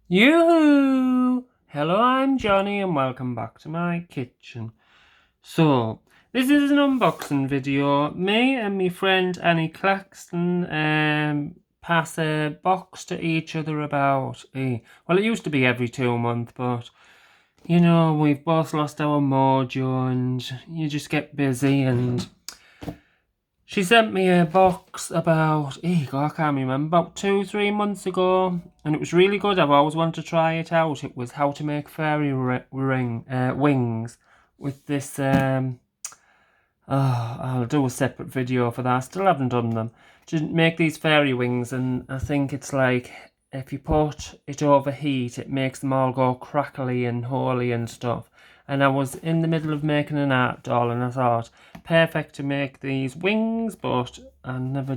Yoo-hoo! Hello, I'm Johnny and welcome back to my kitchen. So, this is an unboxing video. Me and my friend Annie Claxton pass a box to each other about, well, it used to be every 2 months, but, you know, we've both lost our mojo and you just get busy. And she sent me a box about, I can't remember, about 2-3 months ago, and it was really good. I've always wanted to try it out. It was how to make fairy wings with this. I'll do a separate video for that. I still haven't done them. To make these fairy wings, and I think it's like if you put it over heat, it makes them all go crackly and holy and stuff. And I was in the middle of making an art doll, and I thought, perfect to make these wings, but I never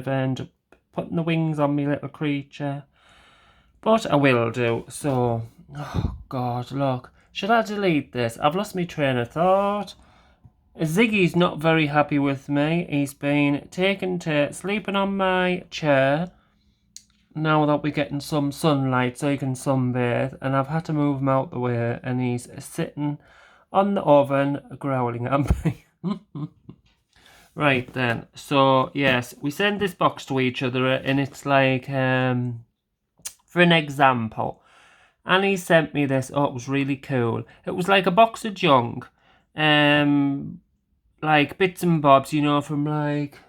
end up putting the wings on my little creature. But I will do. So, oh God, look. Should I delete this? I've lost my train of thought. Ziggy's not very happy with me. He's been taken to sleeping on my chair now that we're getting some sunlight so he can sunbathe, and I've had to move him out the way, and he's sitting on the oven growling at me. Right then, so yes, we send this box to each other, and it's like, for an example, Annie sent me this. Oh, it was really cool. It was like a box of junk, like bits and bobs, you know, from like,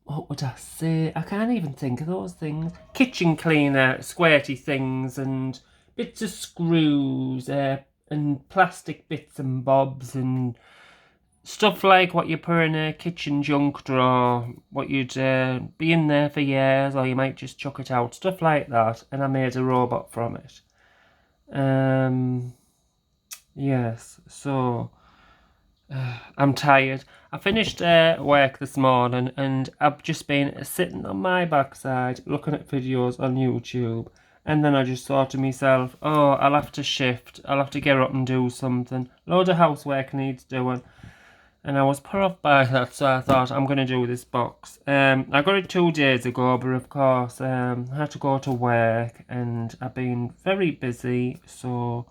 what would I say? I can't even think of those things. Kitchen cleaner, squirty things, and bits of screws, and plastic bits and bobs, and stuff like what you put in a kitchen junk drawer, what you'd be in there for years, or you might just chuck it out, stuff like that. And I made a robot from it. Yes, so I'm tired. I finished work this morning, and I've just been sitting on my backside looking at videos on YouTube, and then I just thought to myself, oh, I'll have to shift, I'll have to get up and do something. Load of housework needs doing, and I was put off by that, so I thought I'm going to do this box. I got it 2 days ago, but of course I had to go to work, and I've been very busy, so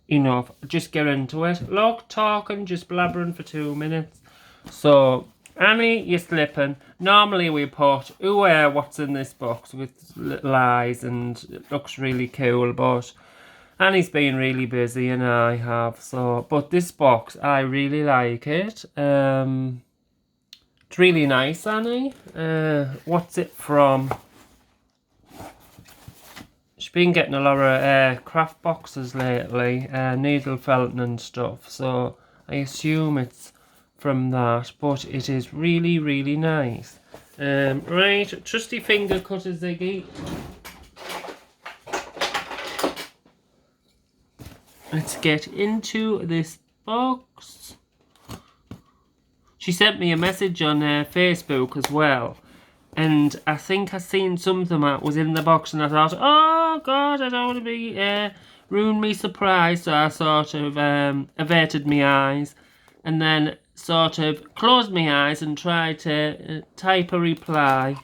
enough. Just get into it. Look, talking, just blabbering for 2 minutes. So, Annie, you're slipping. Normally we put, what's in this box with little eyes, and it looks really cool, but Annie's been really busy and I have, so, but this box, I really like it. It's really nice, Annie. What's it from? She's been getting a lot of craft boxes lately, needle felting and stuff, so I assume it's from that, but it is really, really nice. Right, trusty finger cutter Ziggy. Let's get into this box. She sent me a message on Facebook as well, and I think I seen something that was in the box, and I thought, oh God, I don't want to be ruin me surprise. So I sort of averted my eyes, and then sort of closed my eyes and tried to type a reply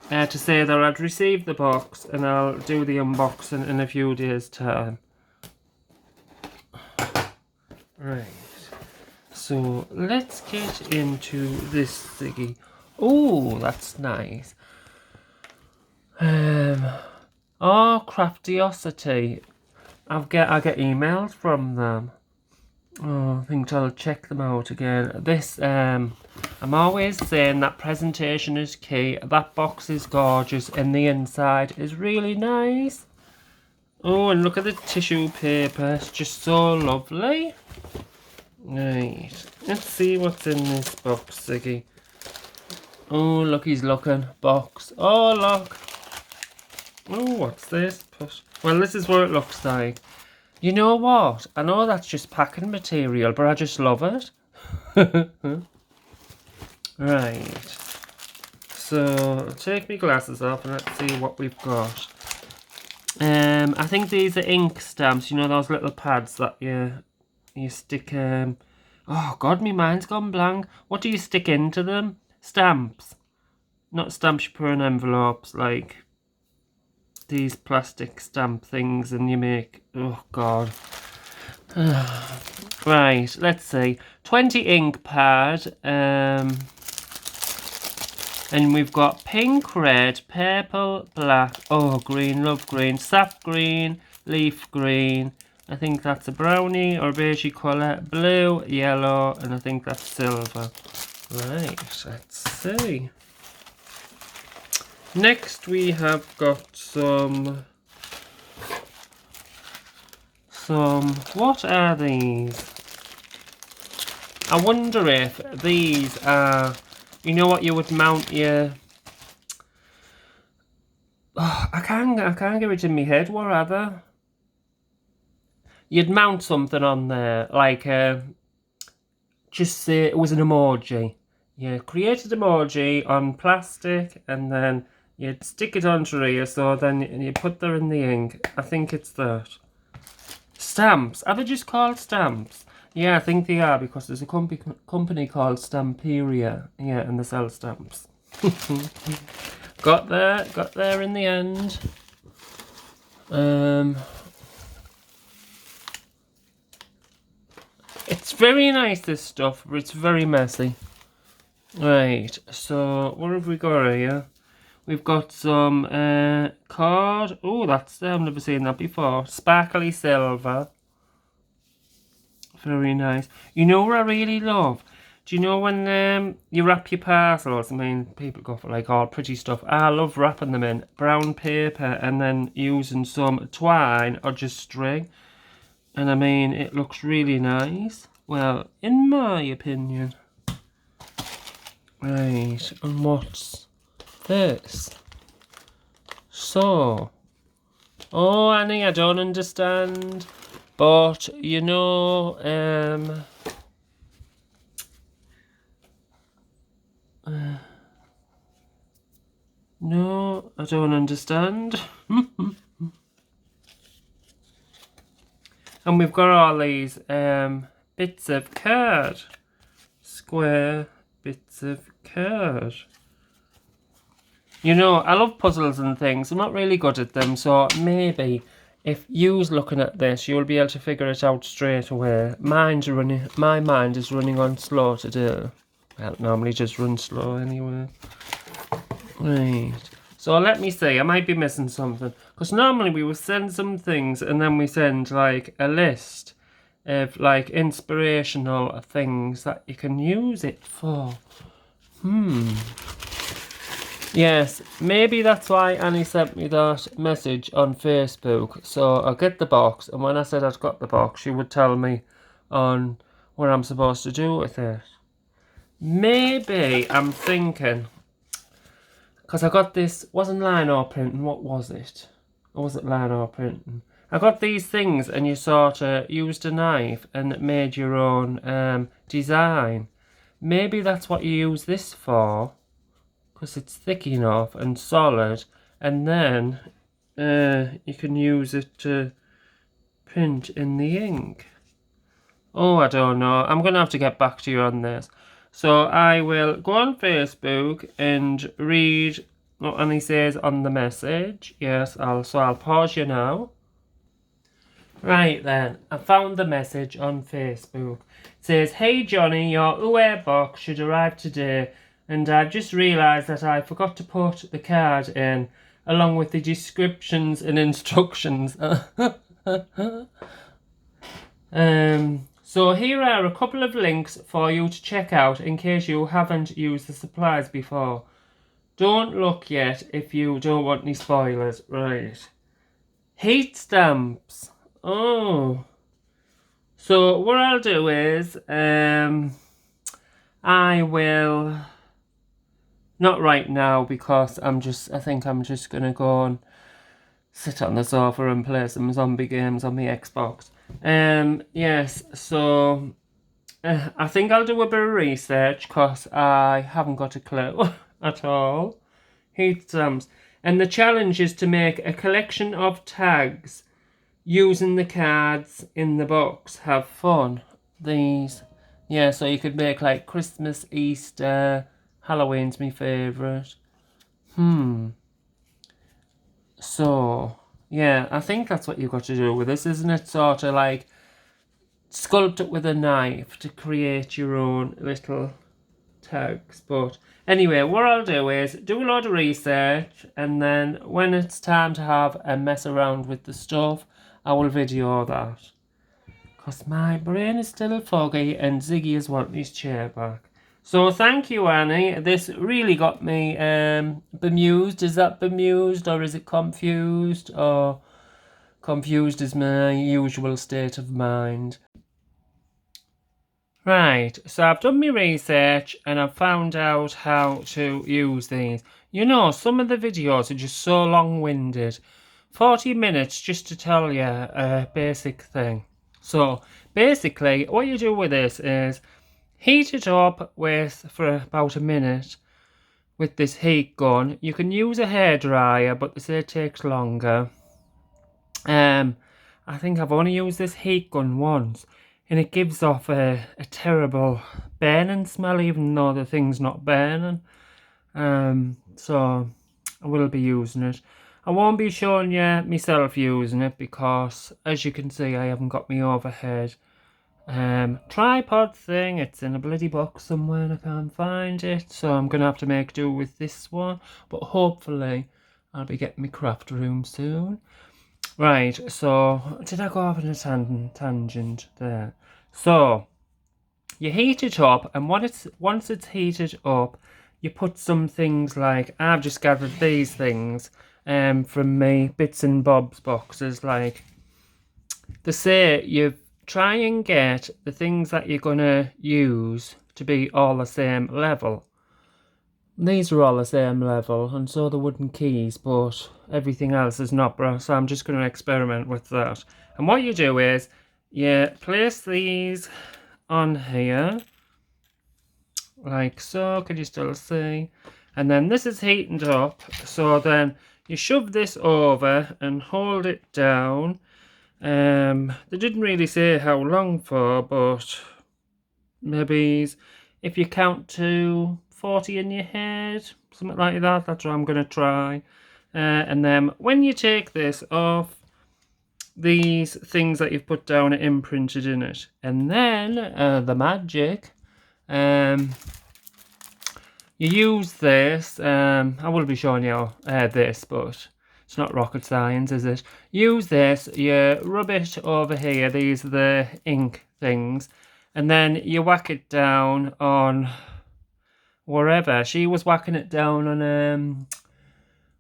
to say that I'd received the box, and I'll do the unboxing in a few days' time. Right. So let's get into this thingy. Oh, that's nice. Craftiosity. I get emails from them. Oh, I think I'll check them out again. This, I'm always saying that presentation is key. That box is gorgeous, and the inside is really nice. Oh, and look at the tissue paper. It's just so lovely. Right, let's see what's in this box, Ziggy. Oh, look, he's looking. Box. Oh, look. Oh, what's this? Well, this is what it looks like. You know what? I know that's just packing material, but I just love it. Right. So, I'll take my glasses off and let's see what we've got. I think these are ink stamps. You know those little pads that you stick, oh God, my mind's gone blank. What do you stick into them? Stamps. Not stamps you put in envelopes, like these plastic stamp things and you make, oh god. Right, let's see. 20 ink pad. And we've got pink, red, purple, black, oh green, love green, sap green, leaf green. I think that's a brownie or beigey colour, blue, yellow, and I think that's silver. Right, let's see. Next we have got some, what are these? I wonder if these are, you know what you would mount your, oh, I can't get it in my head, what are they? You'd mount something on there, like, just say it was an emoji. You created an emoji on plastic and then you'd stick it onto here, so then you put there in the ink. I think it's that. Stamps. Are they just called stamps? Yeah, I think they are, because there's a company called Stamperia. Yeah, and they sell stamps. Got there in the end. It's very nice, this stuff, but it's very messy. Right, so what have we got here? We've got some card. Oh, that's, I've never seen that before. Sparkly silver. Very nice. You know what I really love? Do you know when you wrap your parcels? I mean, people go for like all pretty stuff. I love wrapping them in brown paper and then using some twine or just string. And I mean, it looks really nice. Well, in my opinion. Right, and what's this? So, oh Annie, I don't understand. But, you know, no, I don't understand. And we've got all these bits of card. Square bits of card. You know, I love puzzles and things. I'm not really good at them, so maybe if you's looking at this, you'll be able to figure it out straight away. My mind is running on slow today. Well, it normally just runs slow anyway. Right. So let me see. I might be missing something. Because normally we would send some things and then we send like a list of like inspirational things that you can use it for. Yes, maybe that's why Annie sent me that message on Facebook. So I'll get the box, and when I said I'd got the box, she would tell me on what I'm supposed to do with it. Maybe I'm thinking, because I got this, wasn't lino printing, what was it? Or was it lino printing? I got these things and you sort of used a knife and made your own design. Maybe that's what you use this for. Because it's thick enough and solid, and then you can use it to print in the ink. Oh, I don't know. I'm going to have to get back to you on this. So I will go on Facebook and read what Annie says on the message. Yes, I'll pause you now. Right then, I found the message on Facebook. It says, "Hey Johnny, your UA box should arrive today. And I've just realised that I forgot to put the card in, along with the descriptions and instructions." So here are a couple of links for you to check out in case you haven't used the supplies before. Don't look yet if you don't want any spoilers. Right. Heat stamps. Oh. So what I'll do is, I will... Not right now, because I think I'm just going to go and sit on the sofa and play some zombie games on the Xbox. Yes, so I think I'll do a bit of research, because I haven't got a clue at all. Heat stamps. And the challenge is to make a collection of tags using the cards in the box. Have fun. These. Yeah, so you could make like Christmas, Easter... Halloween's my favourite. So, yeah, I think that's what you've got to do with this, isn't it? Sort of like sculpt it with a knife to create your own little tags. But anyway, what I'll do is do a lot of research, and then when it's time to have a mess around with the stuff, I will video that. Because my brain is still foggy and Ziggy is wanting his chair back. So thank you, Annie. This really got me bemused. Is that bemused, or is it confused? Or confused is my usual state of mind. Right, so I've done my research and I've found out how to use these. You know, some of the videos are just so long-winded. 40 minutes just to tell you a basic thing. So, basically, what you do with this is heat it up for about a minute with this heat gun. You can use a hairdryer, but they say it takes longer. I think I've only used this heat gun once, and it gives off a terrible burning smell, even though the thing's not burning. So I will be using it. I won't be showing you myself using it because, as you can see, I haven't got my overhead tripod thing. It's in a bloody box somewhere and I can't find it, so I'm gonna have to make do with this one. But hopefully I'll be getting my craft room soon. Right, so did I go off on a tangent there? So you heat it up, and once it's heated up, you put some things like, I've just gathered these things from my bits and bobs boxes. Like they say, you try and get the things that you're gonna use to be all the same level. These are all the same level, and so the wooden keys, but everything else is not, so I'm just going to experiment with that. And what you do is, you place these on here, like so. Can you still see? And then this is heating up, so then you shove this over and hold it down. They didn't really say how long for, but maybe if you count to 40 in your head, something like that. That's what I'm going to try. And then when you take this off, these things that you've put down are imprinted in it. And then the magic, you use this. I will be showing you this, but it's not rocket science, is it? Use this, you rub it over here. These are the ink things. And then you whack it down on wherever. She was whacking it down on,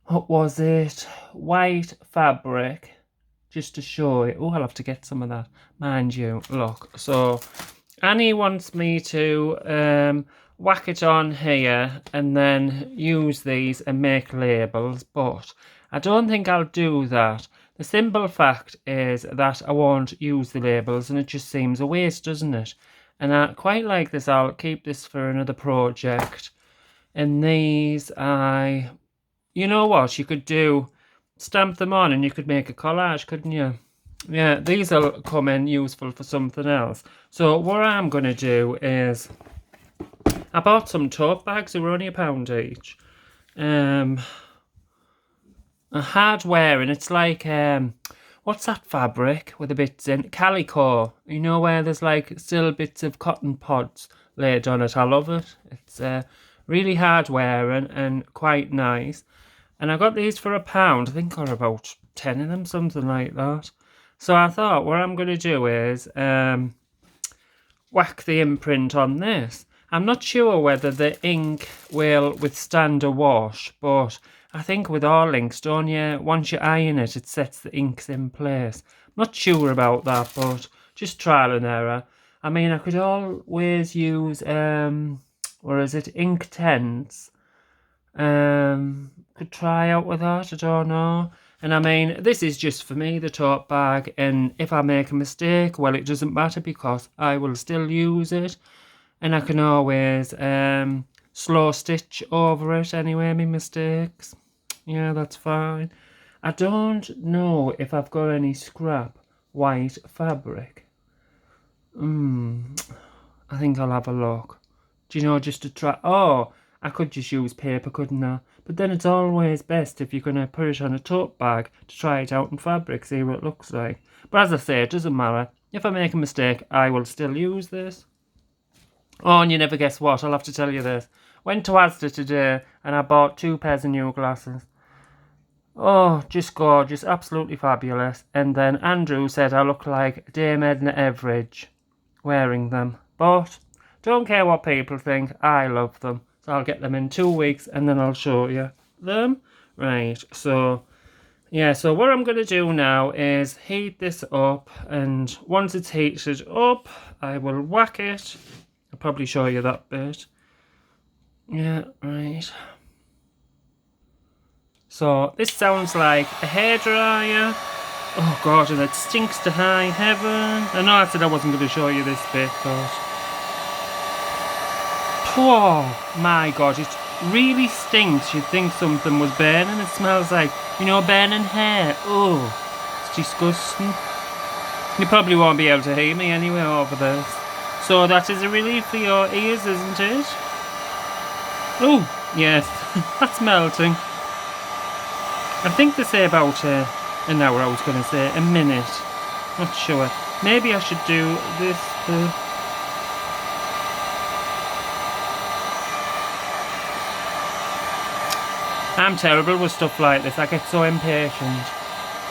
what was it? White fabric. Just to show it. Oh, I'll have to get some of that. Mind you, look. So, Annie wants me to whack it on here and then use these and make labels. But I don't think I'll do that. The simple fact is that I won't use the labels, and it just seems a waste, doesn't it? And I quite like this. I'll keep this for another project. And these, you know what, you could do, stamp them on and you could make a collage, couldn't you? Yeah, these will come in useful for something else. So what I'm going to do is, I bought some tote bags. They were only £1 each. A hardware, and it's like what's that fabric with the bits in? Calico. You know, where there's like still bits of cotton pods laid on it. I love it. It's really hardware and quite nice. And I got these for £1. I think, or about 10 of them, something like that. So I thought what I'm going to do is whack the imprint on this. I'm not sure whether the ink will withstand a wash, but I think with all inks, don't you, once you iron it, it sets the inks in place. I'm not sure about that, but just trial and error. I mean, I could always use, or is it ink tents? Could try out with that, I don't know. And I mean, this is just for me, the tote bag, and if I make a mistake, well, it doesn't matter because I will still use it. And I can always slow stitch over it anyway, my mistakes. Yeah, that's fine. I don't know if I've got any scrap white fabric. I think I'll have a look. Do you know, just to try. Oh, I could just use paper, couldn't I? But then it's always best if you're going to put it on a tote bag to try it out in fabric, see what it looks like. But as I say, it doesn't matter. If I make a mistake, I will still use this. Oh, and you never guess what, I'll have to tell you this. Went to Asda today and I bought 2 pairs of new glasses. Oh, just gorgeous, absolutely fabulous. And then Andrew said I look like Dame Edna Everage wearing them. But don't care what people think, I love them. So I'll get them in 2 weeks and then I'll show you them. Right, so yeah, so what I'm going to do now is heat this up, and once it's heated up, I will whack it. I'll probably show you that bit. Yeah, right. So this sounds like a hairdryer. Oh god, and it stinks to high heaven. I know I said I wasn't going to show you this bit, but... Oh my god, it really stinks. You'd think something was burning. It smells like, you know, burning hair. Oh, it's disgusting. You probably won't be able to hear me anyway over this. So that is a relief for your ears, isn't it? Oh, yes, that's melting. I think they say about an hour, I was going to say, a minute. Not sure. Maybe I should do this. I'm terrible with stuff like this. I get so impatient.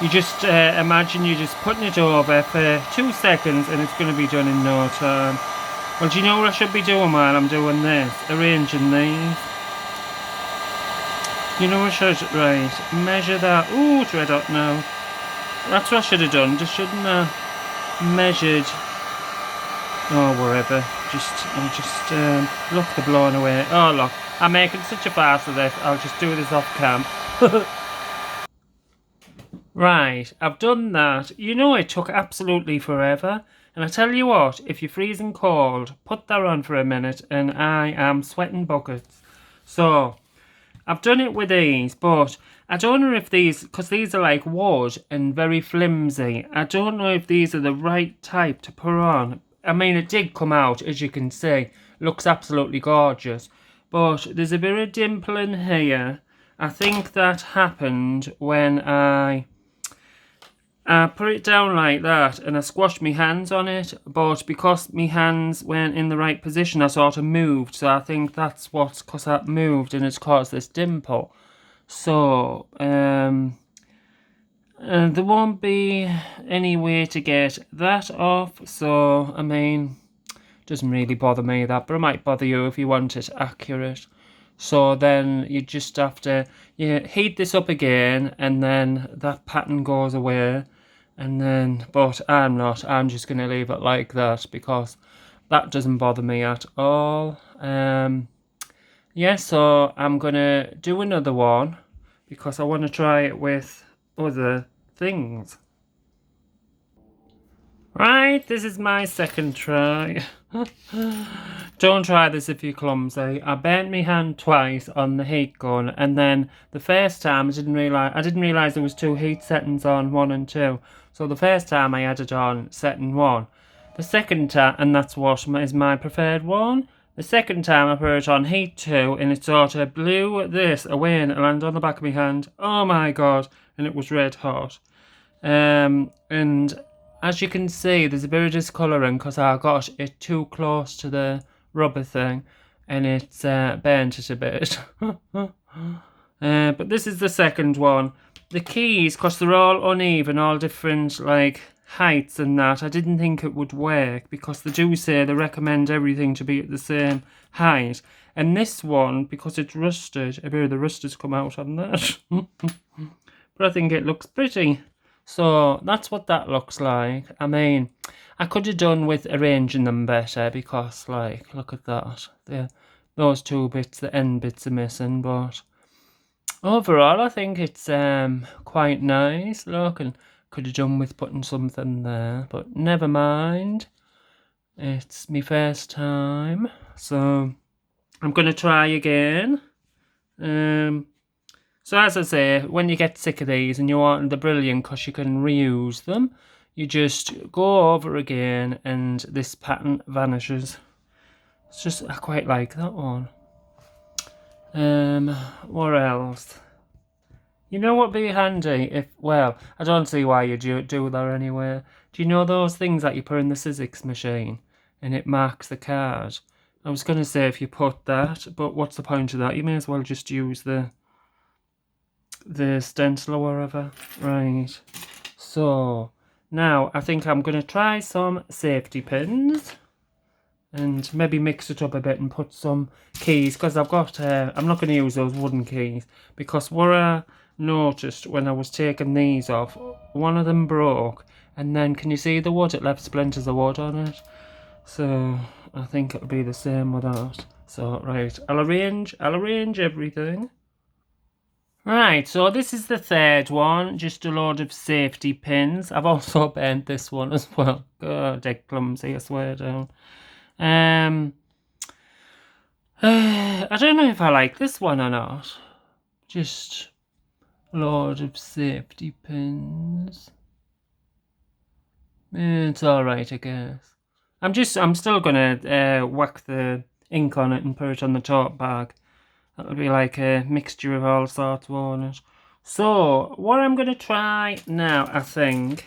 You just imagine you're just putting it over for 2 seconds and it's going to be done in no time. Well, do you know what I should be doing while I'm doing this? Arranging these. You know what I should, right, measure that. Ooh, it's red hot now. That's what I should have done, just shouldn't I? Measured. Oh, wherever. Look, they're blowing away. Oh, look, I'm making such a farce of this. I'll just do this off cam. Right, I've done that. You know, it took absolutely forever. And I tell you what, if you're freezing cold, put that on for a minute and I am sweating buckets. So, I've done it with these, but I don't know if these, because these are like wood and very flimsy, I don't know if these are the right type to put on. I mean, it did come out, as you can see. Looks absolutely gorgeous. But there's a bit of dimple in here. I think that happened when I put it down like that and I squashed my hands on it, but because my hands weren't in the right position, I sort of moved. So I think that's what's, because that moved and it's caused this dimple. So, there won't be any way to get that off. So, I mean, doesn't really bother me that, but it might bother you if you want it accurate. So then you just have to heat this up again, and then that pattern goes away. And then, but I'm just going to leave it like that because that doesn't bother me at all. Yeah, so I'm going to do another one because I want to try it with other things. Right, this is my second try. Don't try this if you're clumsy. I burnt my hand twice on the heat gun, and then the first time I didn't realise there was 2 heat settings on, 1 and 2. So the first time I had it on setting 1. The second time, and that's what is my preferred one. The second time I put it on heat 2, and it sort of blew this away and it landed on the back of my hand. Oh my god, and it was red hot. And as you can see, there's a bit of discolouring because I got it too close to the rubber thing and it's burnt it a bit. But this is the second one. The keys, because they're all uneven, all different like heights and that, I didn't think it would work because they do say they recommend everything to be at the same height. And this one, because it's rusted, a bit of the rust has come out on that. But I think it looks pretty. So that's what that looks like. I mean, I could have done with arranging them better because, like, look at that. Those 2 bits, the end bits are missing. But overall, I think it's quite nice. Look, and could have done with putting something there. But never mind. It's my first time. So I'm going to try again. So as I say, when you get sick of these and you want, they're brilliant because you can reuse them, you just go over again and this pattern vanishes. It's just, I quite like that one. What else? You know what would be handy if, well, I don't see why you do that anyway. Do you know those things that you put in the physics machine and it marks the card? I was going to say if you put that, but what's the point of that? You may as well just use the stencil or whatever. Right. So, now I think I'm going to try some safety pins and maybe mix it up a bit and put some keys, because I've got, I'm not going to use those wooden keys, because what I noticed when I was taking these off, one of them broke, and then can you see the wood? It left splinters of wood on it. So I think it'll be the same with that. So right, I'll arrange everything. Right, so this is the third one, just a load of safety pins. I've also bent this one as well. God, they're clumsy, I swear down. I don't know if I like this one or not. Just a load of safety pins. It's alright, I guess. I'm still gonna whack the ink on it and put it on the tote bag. That'll be like a mixture of all sorts, won't it? So, what I'm gonna try now, I think,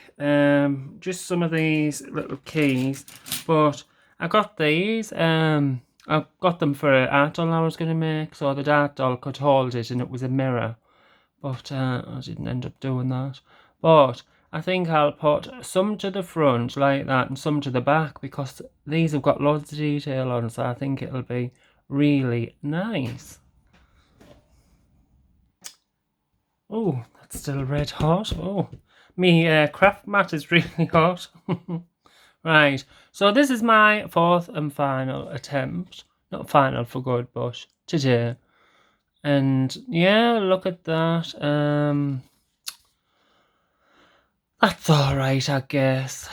just some of these little keys, but I got these, I got them for an art doll I was going to make, so the art doll could hold it and it was a mirror, but I didn't end up doing that. But I think I'll put some to the front like that and some to the back, because these have got loads of detail on, so I think it'll be really nice. Oh, that's still red hot. Oh, me craft mat is really hot. Right, so this is my fourth and final attempt. Not final for good, but today. And yeah, look at that. That's alright, I guess.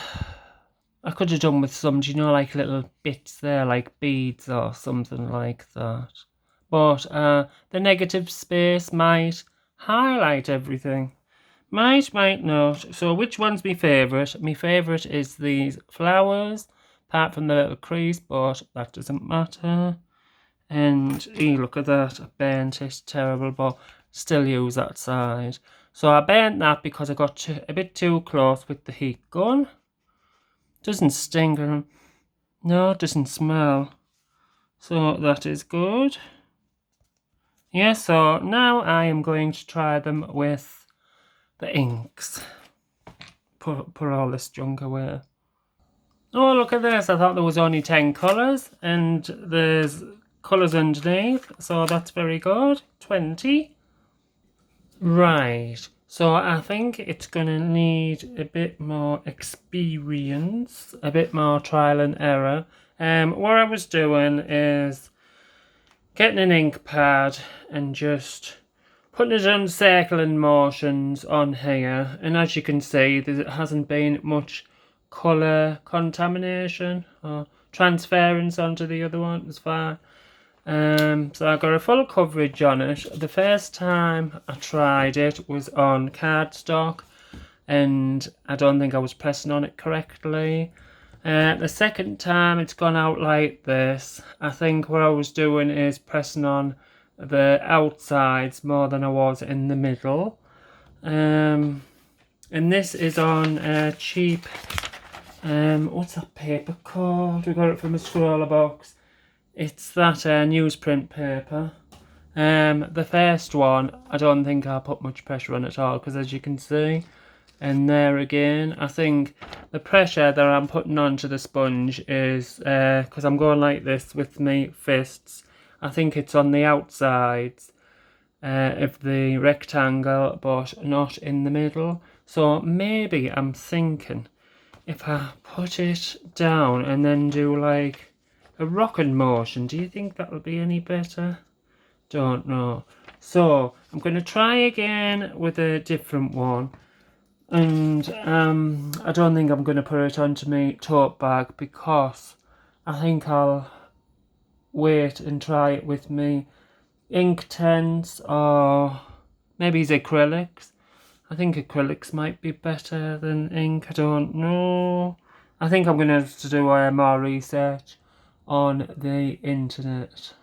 I could have done with some, do you know, like little bits there, like beads or something like that. But the negative space might highlight everything. Might not. So which one's my favourite? My favourite is these flowers, apart from the little crease, but that doesn't matter. And look at that, I burnt it, terrible, but still use that side. So I burnt that because I got a bit too close with the heat gun. Doesn't sting, no, it doesn't smell. So that is good. Yeah, so now I am going to try them with the inks. Put all this junk away. Oh, look at this. I thought there was only 10 colours, and there's colours underneath, so that's very good. 20. Right, so I think it's going to need a bit more experience, a bit more trial and error. What I was doing is getting an ink pad and just putting it on circling motions on here, and as you can see, there hasn't been much colour contamination or transference onto the other one. It's fine. So I got a full coverage on it. The first time I tried it was on cardstock, and I don't think I was pressing on it correctly. The second time it's gone out like this. I think what I was doing is pressing on the outsides more than I was in the middle. And this is on a cheap, what's that paper called? We got it from a scroller box. It's that newsprint paper. The first one, I don't think I put much pressure on at all, because as you can see, and there again, I think the pressure that I'm putting onto the sponge is, because I'm going like this with my fists, I think it's on the outsides of the rectangle, but not in the middle. So maybe I'm thinking if I put it down and then do like a rocking motion, do you think that'll be any better? Don't know. So I'm going to try again with a different one. And I don't think I'm going to put it onto my tote bag, because I think I'll wait and try it with me ink tents or maybe it's acrylics. I think acrylics might be better than ink, I don't know. I think I'm going to have to do more research on the internet.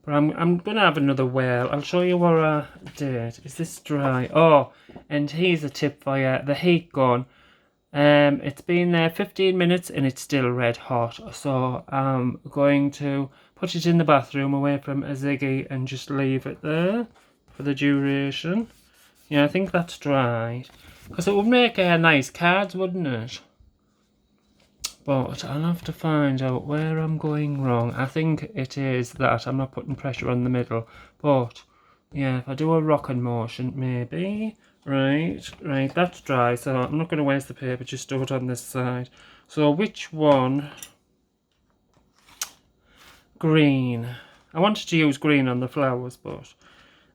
But I'm going to have another whirl. I'll show you what I did. Is this dry? Oh, and here's a tip for you. The heat gun. It's been there 15 minutes and it's still red hot. So I'm going to put it in the bathroom away from a Ziggy and just leave it there for the duration. Yeah, I think that's dried. Because it would make nice cards, wouldn't it? But I'll have to find out where I'm going wrong. I think it is that I'm not putting pressure on the middle. But, yeah, if I do a rocking motion, maybe. Right, that's dry. So I'm not going to waste the paper, just do it on this side. So which one? Green. I wanted to use green on the flowers, but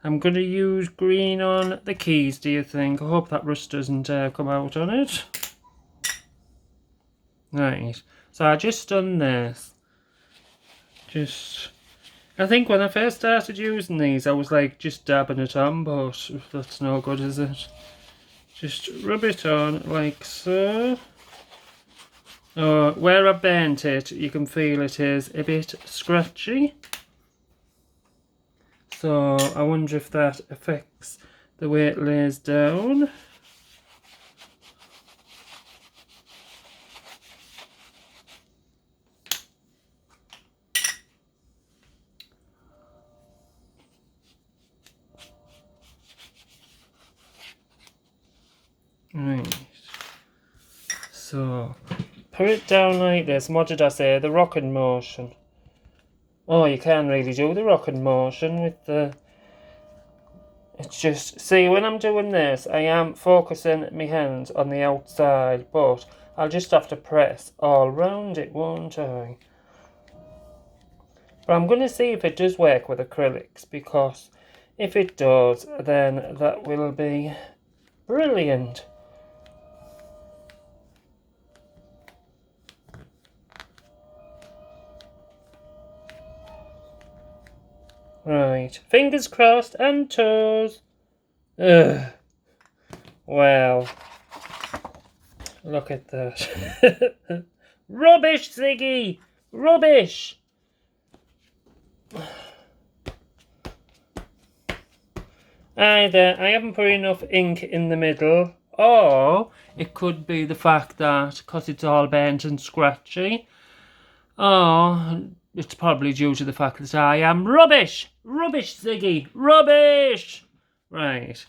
I'm going to use green on the keys, do you think? I hope that rust doesn't come out on it. Right, so I just done this. I think when I first started using these, I was like just dabbing it on, but that's no good, is it? Just rub it on like so. Oh, where I burnt it, you can feel it is a bit scratchy. So I wonder if that affects the way it lays down. Right, so put it down like this. What did I say? The rocking motion. Oh, you can't really do the rocking motion with the... It's just... See, when I'm doing this, I am focusing my hands on the outside, but I'll just have to press all round it, won't I? But I'm going to see if it does work with acrylics, because if it does, then that will be brilliant. Right, fingers crossed and toes. Ugh. Well, look at that. Rubbish, Ziggy! Rubbish! Either I haven't put enough ink in the middle, or it could be the fact that, because it's all bent and scratchy, or it's probably due to the fact that I am rubbish! Rubbish, Ziggy! Rubbish! Right.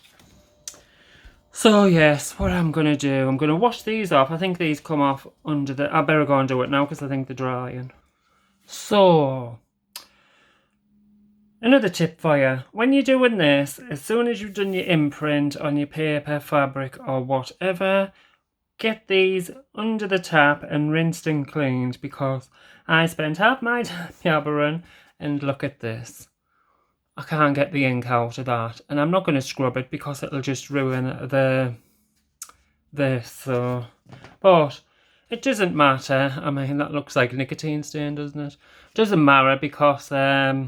So, yes, what I'm going to do, I'm going to wash these off. I think these come off under the... I better go and do it now because I think they're drying. So, another tip for you. When you're doing this, as soon as you've done your imprint on your paper, fabric or whatever, get these under the tap and rinsed and cleaned, because I spent half my time yabbering and look at this. I can't get the ink out of that, and I'm not going to scrub it because it'll just ruin this. So, but it doesn't matter. I mean, that looks like nicotine stain, doesn't it? Doesn't matter because I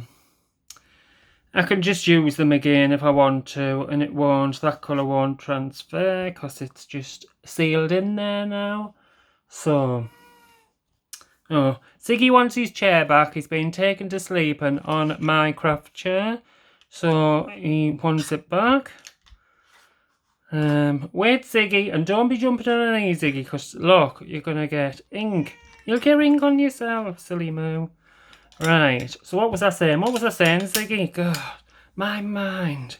can just use them again if I want to, and it won't. That colour won't transfer because it's just sealed in there now. So, oh, Ziggy wants his chair back. He's been taken to sleeping on my craft chair, so he wants it back. Wait, Ziggy, and don't be jumping on an knee, Ziggy, because look, you're gonna get ink. You'll get ink on yourself, silly moo. Right, so what was I saying? What was I saying, Ziggy? God, my mind.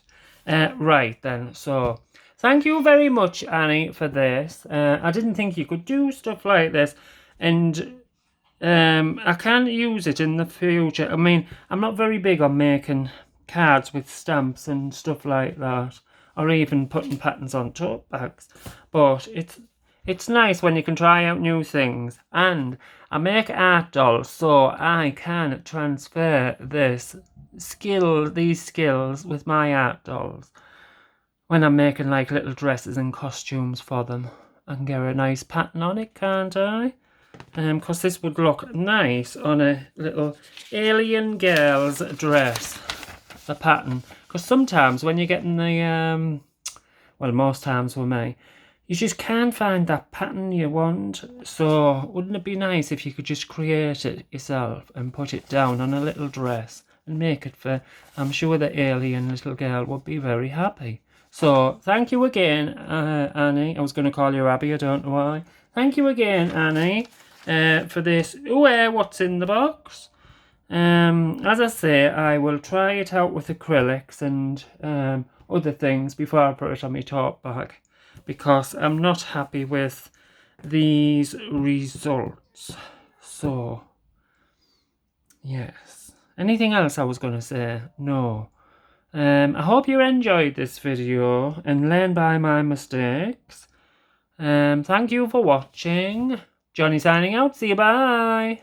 Right then, so thank you very much, Annie, for this. I didn't think you could do stuff like this, and I can use it in the future. I mean, I'm not very big on making cards with stamps and stuff like that, or even putting patterns on tote bags, but it's nice when you can try out new things. And I make art dolls, so I can transfer these skills with my art dolls when I'm making like little dresses and costumes for them. I can get a nice pattern on it, can't I? Because this would look nice on a little alien girl's dress, the pattern. Because sometimes when you're getting the, well, most times with me, you just can't find that pattern you want. So wouldn't it be nice if you could just create it yourself and put it down on a little dress and make it for, I'm sure the alien little girl would be very happy. So thank you again, Annie. I was going to call you Abby, I don't know why. Thank you again, Annie, for this. What's in the box? As I say, I will try it out with acrylics and other things before I put it on my tote bag, because I'm not happy with these results. So, yes. Anything else I was going to say? No. I hope you enjoyed this video and learned by my mistakes. Thank you for watching. Johnny signing out. See you, bye.